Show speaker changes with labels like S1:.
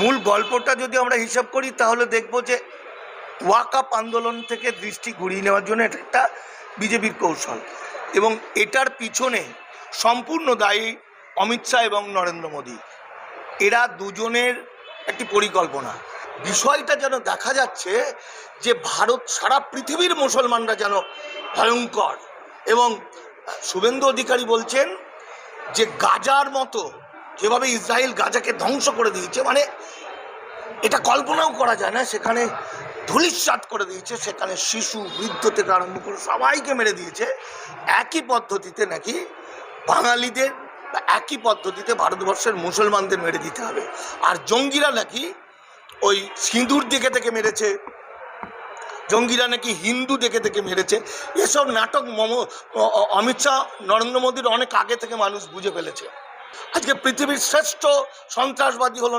S1: মূল গল্পটা যদি আমরা হিসাব করি তাহলে দেখব যে ওয়াকআপ আন্দোলন থেকে দৃষ্টি ঘুরিয়ে নেওয়ার জন্য এটা একটা বিজেপির কৌশল, এবং এটার পিছনে সম্পূর্ণ দায়ী অমিত শাহ এবং নরেন্দ্র মোদী। এরা দুজনের একটি পরিকল্পনা। বিষয়টা যেন দেখা যাচ্ছে যে ভারত, সারা পৃথিবীর মুসলমানরা যেন ভয়ঙ্কর, এবং শুভেন্দু অধিকারী বলছেন যে গাজার মতো যেভাবে ইসরায়েল গাজাকে ধ্বংস করে দিয়েছে, মানে এটা কল্পনাও করা যায় না, সেখানে ধূলিসাৎ করে দিয়েছে, সেখানে শিশু বৃদ্ধ থেকে আরম্ভ করে সবাইকে মেরে দিয়েছে। একই পদ্ধতিতে নাকি বাঙালিদের বা একই পদ্ধতিতে ভারতবর্ষের মুসলমানদের মেরে দিতে হবে। আর জঙ্গিরা নাকি ওই সিঁদুর দেখে থেকে মেরেছে, জঙ্গিরা নাকি হিন্দু দেখে থেকে মেরেছে। এসব নাটক অমিত শাহ নরেন্দ্র মোদীর অনেক আগে থেকে মানুষ বুঝে ফেলেছে। আজকে পৃথিবীর শ্রেষ্ঠ সন্ত্রাসবাদী হলো